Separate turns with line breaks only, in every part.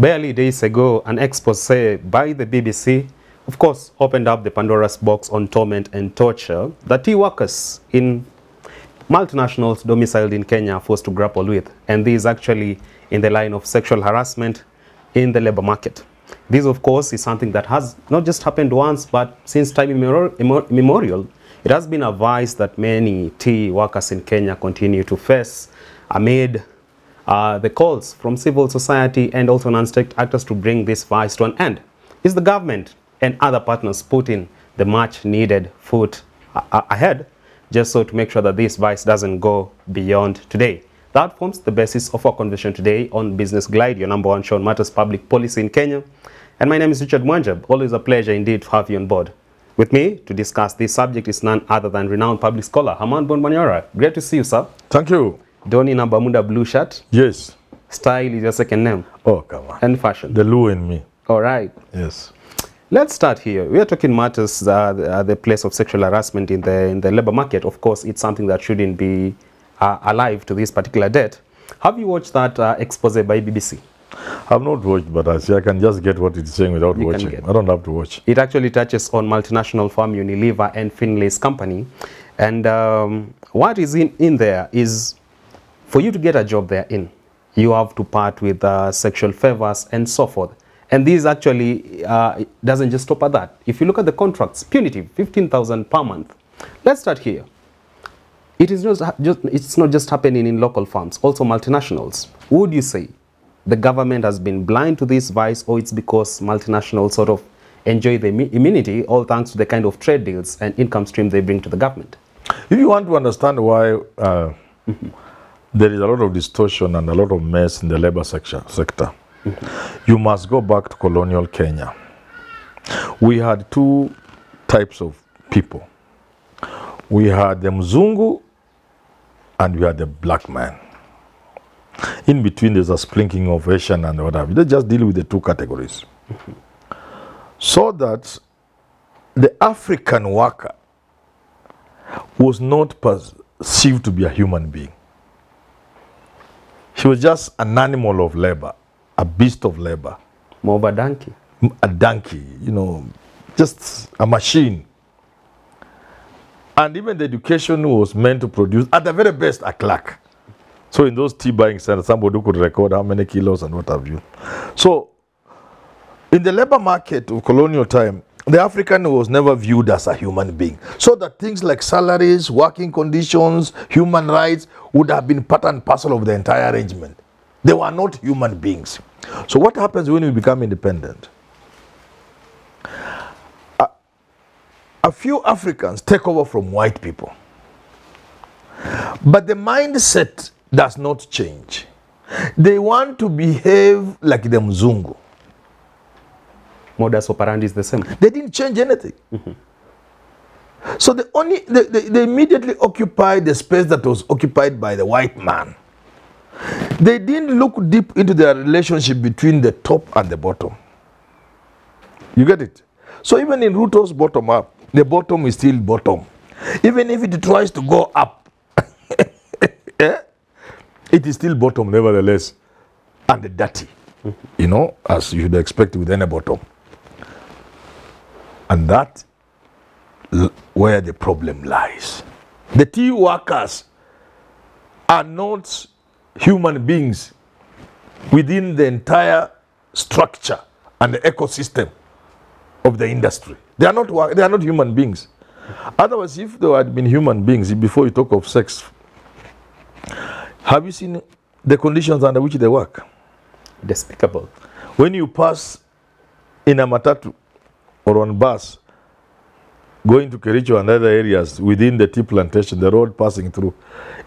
Barely days ago, an expose by the BBC, of course, opened up the Pandora's box on torment and torture that tea workers in multinationals domiciled in Kenya are forced to grapple with. And this is actually in the line of sexual harassment in the labor market. This, of course, is something that has not just happened once, but since time immemorial, it has been a vice that many tea workers in Kenya continue to face amid the calls from civil society and also non-state actors to bring this vice to an end. Is the government and other partners putting the much needed foot ahead just so to make sure that this vice doesn't go beyond today? That forms the basis of our conversation today on Business Glide, your number one show on matters public policy in Kenya. And my name is Richard Mwanjab. Always a pleasure indeed to have you on board. With me to discuss this subject is none other than renowned public scholar Herman Manyora. Great to see you, sir.
Thank you.
Doni Nambamunda blue shirt.
Yes.
Style is your second name.
Oh, come on.
And fashion.
The Lu in me.
All right.
Yes.
Let's start here. We are talking matters, the place of sexual harassment in the labor market. Of course, it's something that shouldn't be alive to this particular date. Have you watched that expose by BBC?
I've not watched, but I see I can just get what it's saying without watching. I don't have to watch.
It actually touches on multinational firm Unilever and Finlay's company. And what is in there is, for you to get a job there you have to part with sexual favors and so forth. And this actually doesn't just stop at that. If you look at the contracts, punitive, 15,000 per month. Let's start here. It's not just happening in local firms, also multinationals. Would you say the government has been blind to this vice, or it's because multinationals sort of enjoy the immunity, all thanks to the kind of trade deals and income stream they bring to the government?
If you want to understand why there is a lot of distortion and a lot of mess in the labor sector, you must go back to colonial Kenya. We had two types of people. We had the Mzungu and we had the black man. In between, there's a sprinkling of Asian and whatever. They just deal with the two categories. So that the African worker was not perceived to be a human being. She was just an animal of labor, a beast of labor.
More of a donkey.
A donkey, you know, just a machine. And even the education was meant to produce, at the very best, a clerk. So in those tea buying centers, somebody could record how many kilos and what have you. So in the labor market of colonial time, the African was never viewed as a human being. So that things like salaries, working conditions, human rights would have been part and parcel of the entire arrangement. They were not human beings. So what happens when we become independent? A few Africans take over from white people. But the mindset does not change. They want to behave like the Mzungu.
Modus operandi is the same.
They didn't change anything. So they immediately occupied the space that was occupied by the white man. They didn't look deep into the relationship between the top and the bottom. You get it? So even in Ruto's bottom up, the bottom is still bottom. Even if it tries to go up, it is still bottom nevertheless, and dirty. You know, as you would expect with any bottom. And that's where the problem lies. The tea workers are not human beings within the entire structure and the ecosystem of the industry. They are not human beings. Otherwise, if they had been human beings, before you talk of sex, have you seen the conditions under which they work?
Despicable.
When you pass in a matatu or on bus, going to Kericho and other areas within the tea plantation, the road passing through,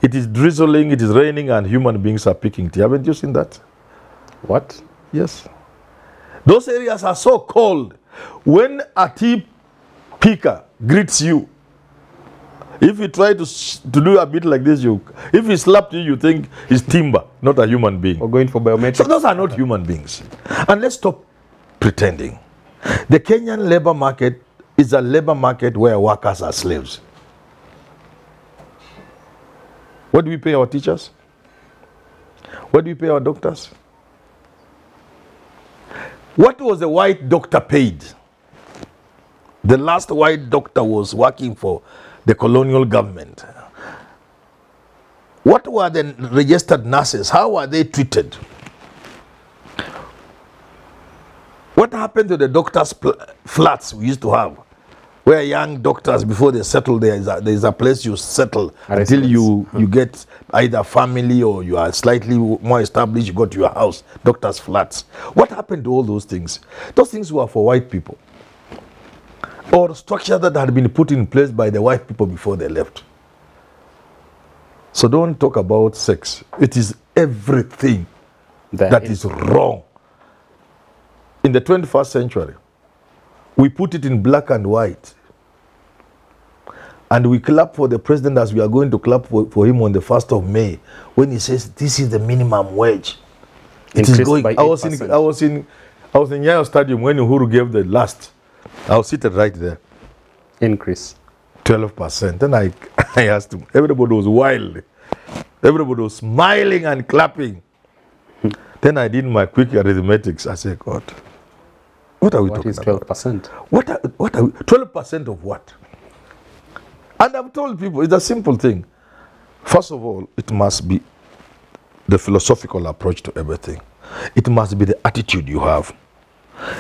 it is drizzling, it is raining, and human beings are picking tea. Haven't you seen that?
What?
Yes. Those areas are so cold. When a tea picker greets you, if you try to do a bit like this, if he slapped you, you think it's timber, not a human being.
Or going for biometrics.
So those are not human beings. And let's stop pretending. The Kenyan labor market is a labor market where workers are slaves. What do we pay our teachers? What do we pay our doctors? What was a white doctor paid? The last white doctor was working for the colonial government. What were the registered nurses? How were they treated? What happened to the doctors' flats we used to have? Where young doctors, before they settle, there is a place you settle until you get either family or you are slightly more established, you go to your house, doctors' flats. What happened to all those things? Those things were for white people. Or structure that had been put in place by the white people before they left. So don't talk about sex. It is everything that is wrong. In the 21st century, we put it in black and white. And we clap for the president as we are going to clap for him on the 1st of May when he says this is the minimum wage. It is going. I was in Nyayo Stadium when Uhuru gave the last. I was seated right there.
Increase.
12%. Then I asked him. Everybody was wild. Everybody was smiling and clapping. Then I did my quick arithmetics. I said, God, what are we talking about?
What is 12%?
What are we, 12% of what? And I've told people, it's a simple thing. First of all, it must be the philosophical approach to everything. It must be the attitude you have.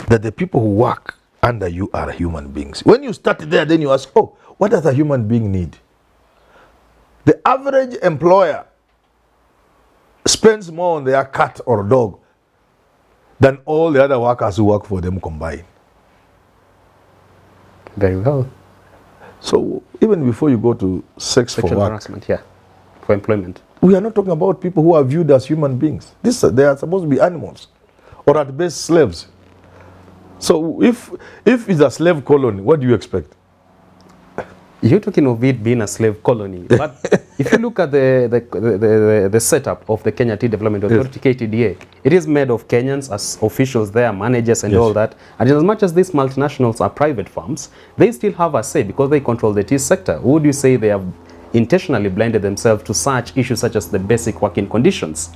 That the people who work under you are human beings. When you start there, then you ask, oh, what does a human being need? The average employer spends more on their cat or dog than all the other workers who work for them combined.
Very well. So
even before you go to sexual for work,
harassment, yeah, for employment,
we are not talking about people who are viewed as human beings. They are supposed to be animals, or at best slaves. So if it's a slave colony, what do you expect?
You're talking of it being a slave colony, but if you look at the setup of the Kenya Tea Development Authority, yes, KTDA, it is made of Kenyans as officials there, managers and yes, all that. And as much as these multinationals are private firms, they still have a say because they control the tea sector. Would you say they have intentionally blinded themselves to such issues such as the basic working conditions?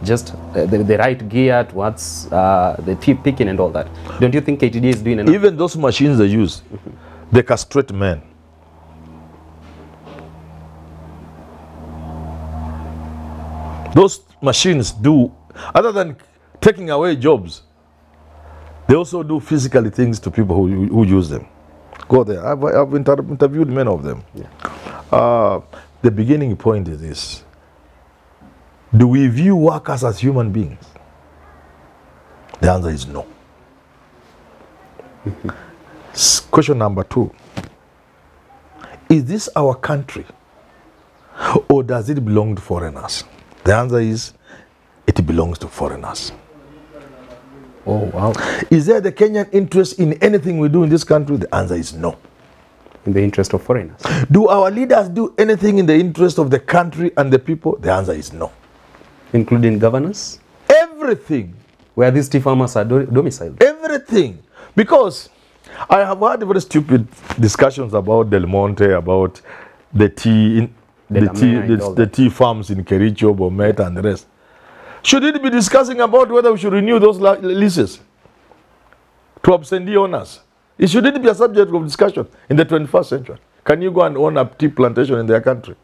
Just the right gear towards the tea picking and all that. Don't you think KTDA is doing enough?
Even those machines they use, they castrate men. Those machines do, other than taking away jobs, they also do physically things to people who use them. Go there. I've interviewed many of them. Yeah. The beginning point is this. Do we view workers as human beings? The answer is no. Question number 2. Is this our country or does it belong to foreigners? The answer is, it belongs to foreigners.
Oh, wow.
Is there the Kenyan interest in anything we do in this country? The answer is no.
In the interest of foreigners.
Do our leaders do anything in the interest of the country and the people? The answer is no.
Including governors?
Everything.
Where these tea farmers are domiciled?
Everything. Because I have had very stupid discussions about Del Monte, about the tea... The tea farms in Kericho, Bomet, and the rest. Should it be discussing about whether we should renew those leases to absentee owners? Should it be a subject of discussion in the 21st century? Can you go and own a tea plantation in their country?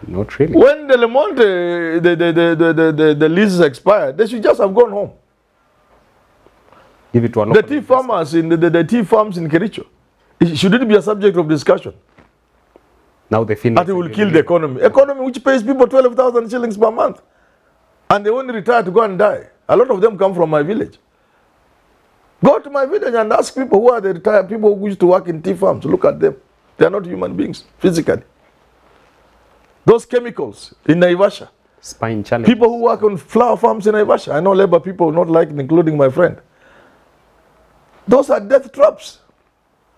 Not really.
When the Le Monte, the leases expired, they should just have gone home.
Give it to
the tea farmers in the tea farms in Kericho. Should it be a subject of discussion?
Now they feel
that it will kill the economy. Economy which pays people 12,000 shillings per month. And they only retire to go and die. A lot of them come from my village. Go to my village and ask people who are the retired people who used to work in tea farms. Look at them. They are not human beings, physically. Those chemicals in Naivasha.
Spine challenge.
People who work on flower farms in Naivasha. I know labor people not like it, including my friend. Those are death traps.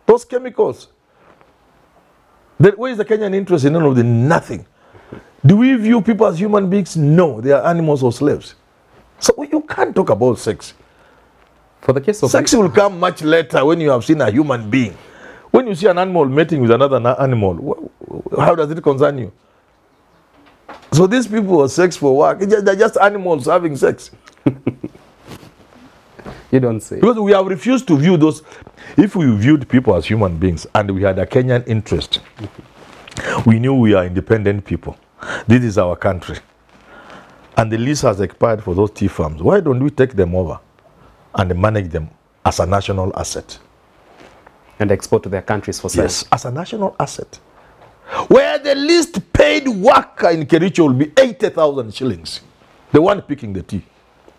Those chemicals. Where is the Kenyan interest in none of the nothing? Do we view people as human beings? No, they are animals or slaves. So you can't talk about sex.
For the case of
sex will come much later when you have seen a human being. When you see an animal mating with another animal, how does it concern you? So these people are sex for work. They're just animals having sex.
You don't say.
Because we have refused to view those. If we viewed people as human beings and we had a Kenyan interest, we knew we are independent people. This is our country. And the lease has expired for those tea farms. Why don't we take them over and manage them as a national asset?
And export to their countries for sale.
Yes, as a national asset. Where the least paid worker in Kericho will be 80,000 shillings. The one picking the tea.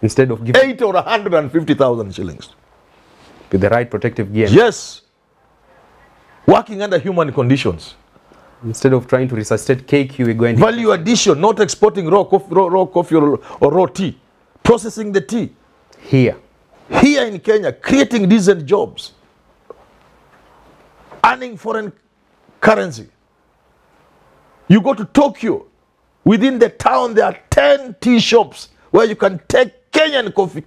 Instead of giving
8 or 150,000 shillings.
with the right protective gear.
Yes. Working under human conditions.
Instead of trying to resuscitate KQ, we're going
Value addition, not exporting raw coffee or raw tea. Processing the tea.
here.
Here in Kenya, creating decent jobs. Earning foreign currency. You go to Tokyo, within the town there are 10 tea shops where you can take Kenyan coffee,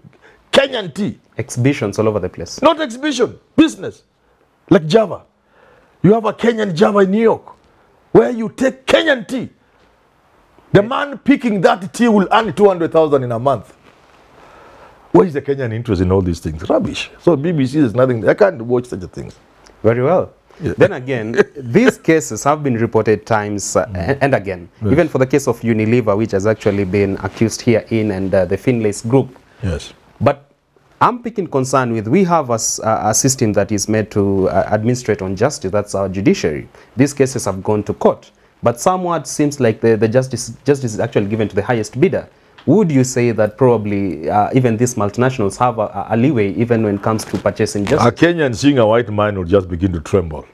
Kenyan tea.
Exhibitions all over the place.
Not exhibition, business. Like Java. You have a Kenyan Java in New York where you take Kenyan tea. The man picking that tea will earn 200,000 in a month. Where is the Kenyan interest in all these things? Rubbish. So BBC is nothing. I can't watch such a things.
Very well.
Yeah.
Then again, these cases have been reported times and again.
Yes.
Even for the case of Unilever, which has actually been accused here in and the Finlay's group.
Yes.
But I'm picking concern with, we have a system that is made to administrate on justice. That's our judiciary. These cases have gone to court. But somewhat seems like the justice is actually given to the highest bidder. Would you say that probably even these multinationals have a leeway even when it comes to purchasing justice?
A Kenyan seeing a white man will just begin to tremble.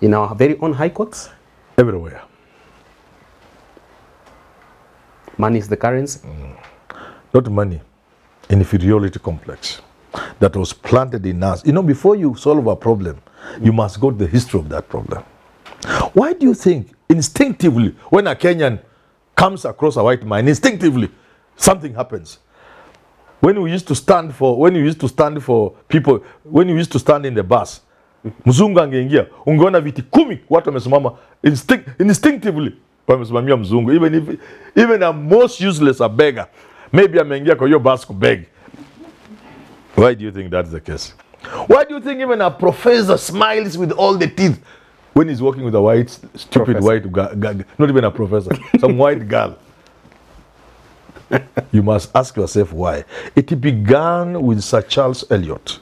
In our very own high courts?
Everywhere.
Money is the currency?
Not money. Inferiority complex that was planted in us. You know, before you solve a problem, you must go to the history of that problem. Why do you think instinctively when a Kenyan comes across a white man, instinctively something happens? When we used to stand for people, when we used to stand in the bus, mzungu angeingia, ungeona viti 10 watu wamesimama instinctively wamesimamia mzungu, even a most useless a beggar, maybe ameingia kwa hiyo bus kubeg. Why do you think that's the case? Why do you think even a professor smiles with all the teeth when he's working with a white, stupid white girl, not even a professor, some white girl? You must ask yourself why. It began with Sir Charles Eliot.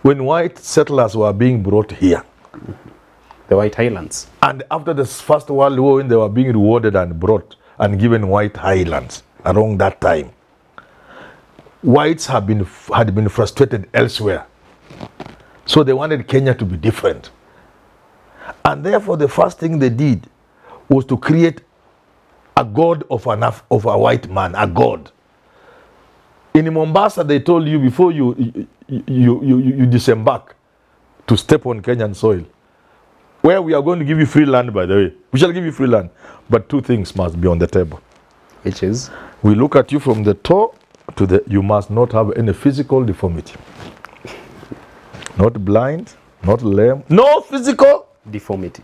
When white settlers were being brought here.
The White Highlands.
And after the First World War, when they were being rewarded and brought and given white highlands around that time, whites had been frustrated elsewhere. So they wanted Kenya to be different. And therefore the first thing they did was to create a god of a white man, a god. In Mombasa, they told you before you disembark to step on Kenyan soil, where we are going to give you free land, by the way. We shall give you free land. But 2 things must be on the table.
Which is?
We look at you from the toe to the, you must not have any physical deformity. Not blind, not lame, no physical
deformity.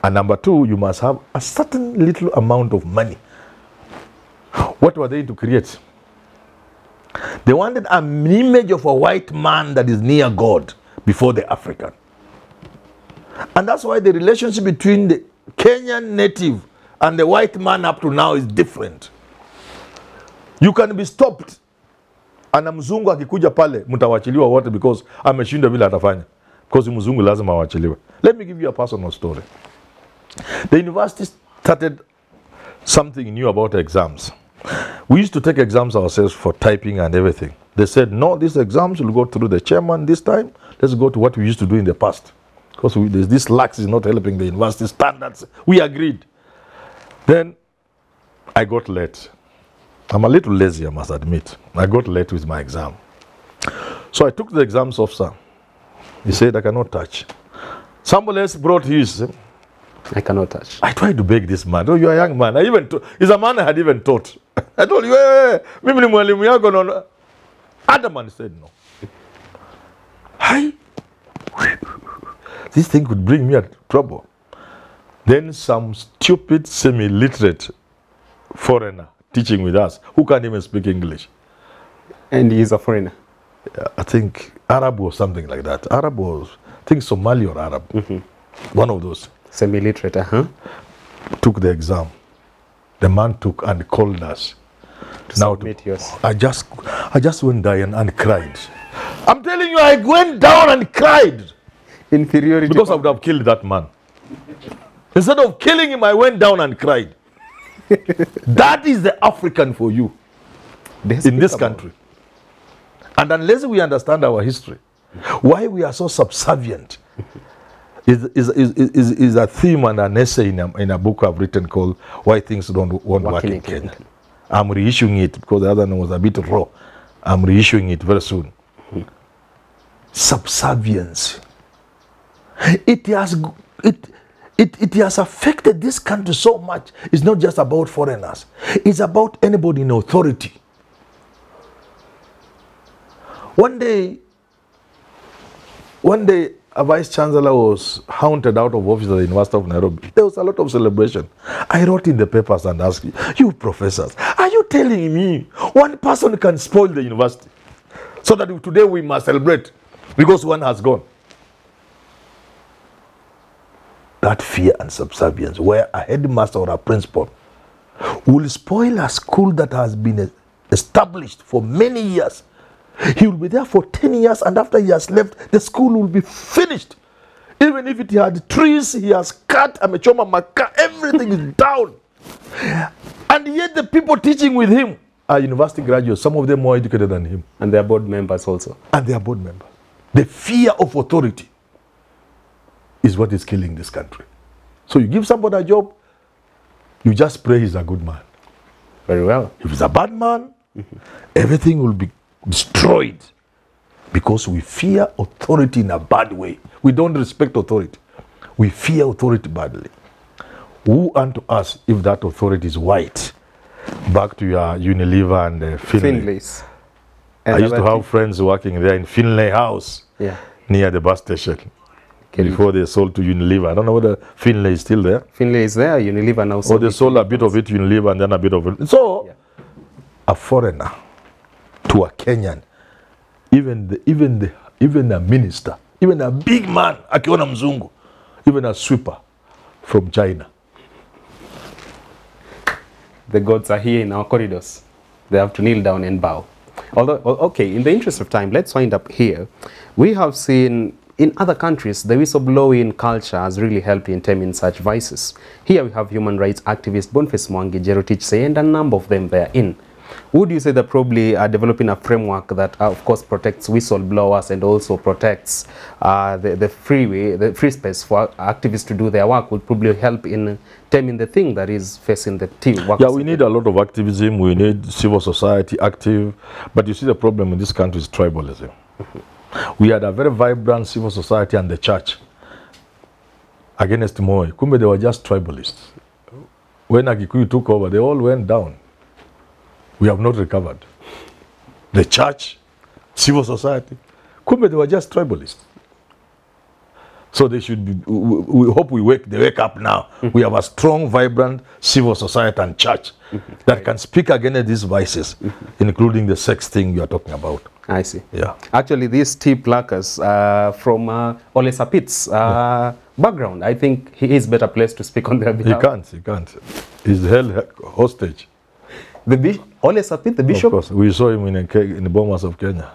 And number 2, you must have a certain little amount of money. What were they to create? They wanted an image of a white man that is near God before the African. And that's why the relationship between the Kenyan native and the white man up to now is different. You can be stopped. Ana mzungu akikuja pale, mtawachiliwa wote because ameshinda vile atafanya. Because mzungu lazima awachiliwe. Let me give you a personal story. The university started something new about exams. We used to take exams ourselves for typing and everything. They said, no, these exams will go through the chairman this time. Let's go to what we used to do in the past. Because this lax is not helping the university standards. We agreed. Then I got late. I'm a little lazy, I must admit. I got late with my exam. So I took the exams officer. He said, I cannot touch. Somebody else brought his.
I cannot touch.
I tried to beg this man. Oh, you're a young man. He's a man I had even taught. I told you, hey, mimi mwalimu yako no. Other man said no. Hi. This thing could bring me at trouble. Then some stupid, semi-literate foreigner teaching with us who can't even speak English.
And he's a foreigner.
I think Arab or something like that. Arab was, I think Somali or Arab. One of those.
Semi-literate,
Took the exam. The man took and called us. I just went down and cried. I'm telling you, I went down and cried.
Inferiority.
Because I would have killed that man. Instead of killing him, I went down and cried. That is the African for you in this country. And unless we understand our history, why we are so subservient is a theme and an essay in a book I've written called Why Things Won't Work in Kenya. I'm reissuing it because the other one was a bit raw. I'm reissuing it very soon. Subservience. It has affected this country so much. It's not just about foreigners. It's about anybody in authority. One day, a vice chancellor was hounded out of office at the University of Nairobi. There was a lot of celebration. I wrote in the papers and asked you professors, are you telling me one person can spoil the university so that today we must celebrate because one has gone? That fear and subservience, where a headmaster or a principal will spoil a school that has been established for many years. He will be there for 10 years, and after he has left, the school will be finished. Even if it had trees, he has cut, everything is down. And yet the people teaching with him are university graduates, some of them more educated than him.
And they are board members also.
And they are board members. The fear of authority is what is killing this country. So you give somebody a job, you just pray he's a good man.
Very well.
If he's a bad man, everything will be destroyed because we fear authority in a bad way. We don't respect authority. We fear authority badly. Who unto us if that authority is white? Back to your Unilever and Finley's. I used to have friends working there in Finlay House, near the bus station. Before they sold to Unilever. I don't know whether Finlay is still there.
Finlay is there, Unilever now.
Or they sold a bit of it to Unilever and then a bit of it. So, a foreigner to a Kenyan, even a minister, even a big man, akiona mzungu, even a sweeper from China.
The gods are here in our corridors. They have to kneel down and bow. Although, okay, in the interest of time, let's wind up here. We have seen in other countries, the whistleblowing culture has really helped in taming such vices. Here we have human rights activist Boniface Mwangi, Jerotich Say, and a number of them therein. Would you say that probably developing a framework that, of course, protects whistleblowers and also protects the free space for activists to do their work would probably help in taming the thing that is facing the team?
Yeah, we need a lot of activism. We need civil society active. But you see, the problem in this country is tribalism. We had a very vibrant civil society and the church against Moi. Kumbe, they were just tribalists. When Agikuyu took over, they all went down. We have not recovered. The church, civil society, Kumbe, they were just tribalists. So they should be, we hope they wake up now. We have a strong, vibrant civil society and church that can speak against these vices, including the sex thing you are talking about.
I see.
Yeah.
Actually, these tea pluckers from Ole Sapit's background, I think he is better placed to speak on their behalf.
He can't. He's held hostage.
Ole Sapit, the bishop?
Of course. We saw him in the bombers of Kenya.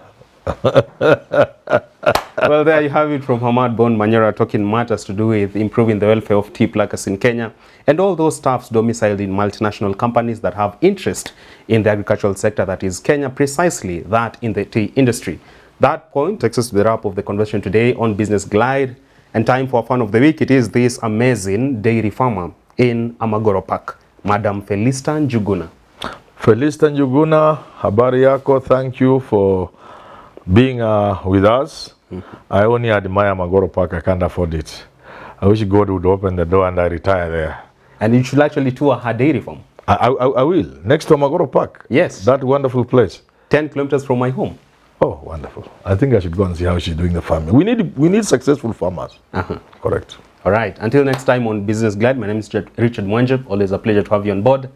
Well, there you have it from Herman Manyora talking matters to do with improving the welfare of tea pluckers in Kenya and all those staffs domiciled in multinational companies that have interest in the agricultural sector, that is Kenya, precisely that in the tea industry. That point takes us to the wrap of the conversation today on Business Glide, and time for fun of the week. It is this amazing dairy farmer in Amagoro Park, Madam Felista Njuguna.
Felista Njuguna, habari yako, thank you for being with us. I only admire Amagoro Park, I can't afford it. I wish God would open the door and I retire there.
And you should actually tour her dairy farm.
I will, next to Amagoro Park.
Yes.
That wonderful place.
10 kilometers from my home.
Oh, wonderful. I think I should go and see how she's doing the farming. We need successful farmers. Correct.
All right. Until next time on Business Glide, my name is Richard Mwanje. Always a pleasure to have you on board.